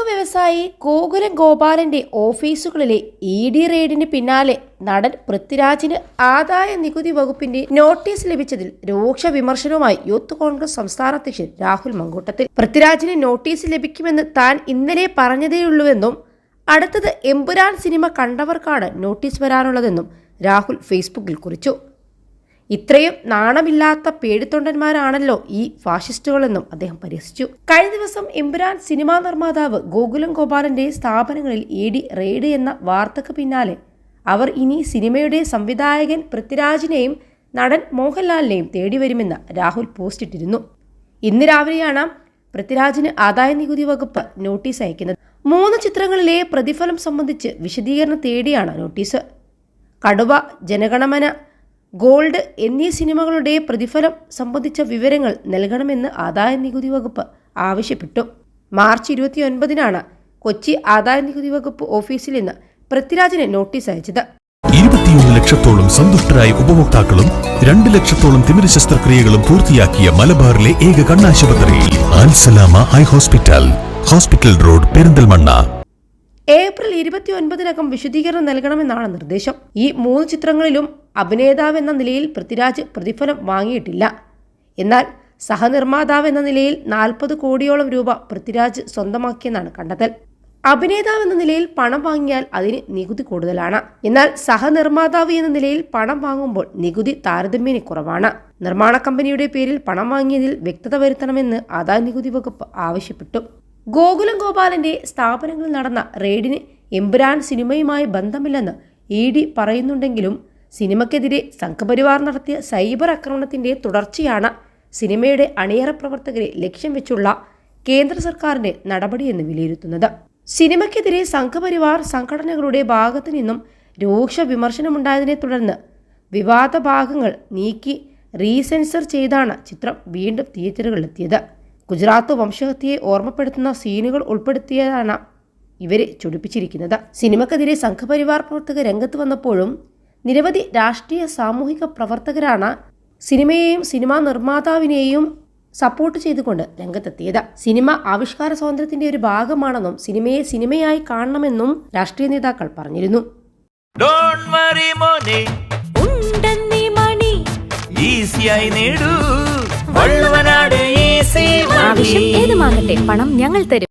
പ്രമുഖ വ്യവസായി ഗോകുലം ഗോപാലന്റെ ഓഫീസുകളിലെ ED റെയ്ഡിന് പിന്നാലെ നടൻ പൃഥ്വിരാജിന് ആദായ നികുതി വകുപ്പിന്റെ നോട്ടീസ് ലഭിച്ചതിൽ രൂക്ഷ വിമർശനവുമായി യൂത്ത് കോൺഗ്രസ് സംസ്ഥാന അധ്യക്ഷൻ രാഹുൽ മങ്കൂട്ടത്തിൽ. പൃഥ്വിരാജിന് നോട്ടീസ് ലഭിക്കുമെന്ന് താൻ ഇന്നലെ പറഞ്ഞതേയുള്ളൂവെന്നും അടുത്തത് എമ്പുരാൻ സിനിമ കണ്ടവർക്കാണ് നോട്ടീസ് വരാനുള്ളതെന്നും രാഹുൽ ഫേസ്ബുക്കിൽ കുറിച്ചു. ഇത്രയും നാണമില്ലാത്ത പേടിത്തൊണ്ടന്മാരാണല്ലോ ഈ ഫാഷിസ്റ്റുകളെന്നും അദ്ദേഹം പരിഹസിച്ചു. കഴിഞ്ഞ ദിവസം എമ്പുരാൻ സിനിമാ നിർമ്മാതാവ് ഗോകുലം ഗോപാലന്റെ സ്ഥാപനങ്ങളിൽ ED റെയ്ഡ് എന്ന വാർത്തക്ക് പിന്നാലെ അവർ ഇനി സിനിമയുടെ സംവിധായകൻ പൃഥ്വിരാജിനെയും നടൻ മോഹൻലാലിനെയും തേടി വരുമെന്ന് രാഹുൽ പോസ്റ്റിട്ടിരുന്നു. ഇന്ന് രാവിലെയാണ് പൃഥ്വിരാജിന് ആദായ നികുതി വകുപ്പ് നോട്ടീസ് അയക്കുന്നത്. 3 ചിത്രങ്ങളിലെ പ്രതിഫലം സംബന്ധിച്ച് വിശദീകരണം തേടിയാണ് നോട്ടീസ്. കടുവ, ജനഗണമന, ഗോൾഡ് എന്നീ സിനിമകളുടെ പ്രതിഫലം സംബന്ധിച്ച വിവരങ്ങൾ നൽകണമെന്ന് ആദായ നികുതി വകുപ്പ് ആവശ്യപ്പെട്ടു. മാർച്ച് 29-നാണ് കൊച്ചി ആദായ നികുതി വകുപ്പ് ഓഫീസിൽ നിന്ന് പൃഥ്വിരാജിന് നോട്ടീസ് അയച്ചത്. 21 ലക്ഷത്തോളം സന്തുഷ്ടരായ ഉപഭോക്താക്കളും 2 ലക്ഷത്തോളം തിമിര ശസ്ത്രക്രിയകളും പൂർത്തിയാക്കിയ മലബാറിലെ ഏക കണ്ണാശുപത്രി Alsalama high hospital, hospital road, Perinthalmanna. April 29-നകം വിശദീകരണം നൽകണമെന്നാണ് നിർദ്ദേശം. ഈ 3 ചിത്രങ്ങളിലും അഭിനേതാവ് എന്ന നിലയിൽ പൃഥ്വിരാജ് പ്രതിഫലം വാങ്ങിയിട്ടില്ല. എന്നാൽ സഹനിർമ്മാതാവ് എന്ന നിലയിൽ 40 കോടിയോളം രൂപ പൃഥ്വിരാജ് സ്വന്തമാക്കിയെന്നാണ് കണ്ടെത്തൽ. അഭിനേതാവ് എന്ന നിലയിൽ പണം വാങ്ങിയാൽ അതിന് നികുതി കൂടുതലാണ്. എന്നാൽ സഹനിർമ്മാതാവ് എന്ന നിലയിൽ പണം വാങ്ങുമ്പോൾ നികുതി താരതമ്യേന കുറവാണ്. നിർമ്മാണ കമ്പനിയുടെ പേരിൽ പണം വാങ്ങിയതിൽ വ്യക്തത വരുത്തണമെന്ന് ആദായ നികുതി വകുപ്പ് ആവശ്യപ്പെട്ടു. ഗോകുലം ഗോപാലന്റെ സ്ഥാപനങ്ങളിൽ നടന്ന റെയ്ഡിന് എമ്പുരാൻ സിനിമയുമായി ബന്ധമില്ലെന്ന് ED പറയുന്നുണ്ടെങ്കിലും സിനിമയ്ക്കെതിരെ സംഘപരിവാർ നടത്തിയ സൈബർ ആക്രമണത്തിന്റെ തുടർച്ചയാണ് സിനിമയുടെ അണിയറ പ്രവർത്തകരെ ലക്ഷ്യം വെച്ചുള്ള കേന്ദ്ര സർക്കാരിന്റെ നടപടിയെന്ന് വിലയിരുത്തുന്നത്. സിനിമയ്ക്കെതിരെ സംഘപരിവാർ സംഘടനകളുടെ ഭാഗത്തു നിന്നും രൂക്ഷ വിമർശനമുണ്ടായതിനെ തുടർന്ന് വിവാദ ഭാഗങ്ങൾ നീക്കി റീസെൻസർ ചെയ്താണ് ചിത്രം വീണ്ടും തിയേറ്ററുകളിലെത്തിയത്. ഗുജറാത്ത് വംശഹത്യയെ ഓർമ്മപ്പെടുത്തുന്ന സീനുകൾ ഉൾപ്പെടുത്തിയതാണ് ഇവരെ ചൊടിപ്പിച്ചിരിക്കുന്നത്. സിനിമക്കെതിരെ സംഘപരിവാർ പ്രവർത്തകർ രംഗത്ത് വന്നപ്പോഴും നിരവധി രാഷ്ട്രീയ സാമൂഹിക പ്രവർത്തകരാണ് സിനിമയെയും സിനിമാ നിർമ്മാതാവിനെയും സപ്പോർട്ട് ചെയ്തുകൊണ്ട് രംഗത്തെത്തിയത്. സിനിമ ആവിഷ്കാര സ്വാതന്ത്ര്യത്തിന്റെ ഒരു ഭാഗമാണെന്നും സിനിമയെ സിനിമയായി കാണണമെന്നും രാഷ്ട്രീയ നേതാക്കൾ പറഞ്ഞിരുന്നു. ആവശ്യം ഏതുമാകട്ടെ, പണം ഞങ്ങൾ തരും.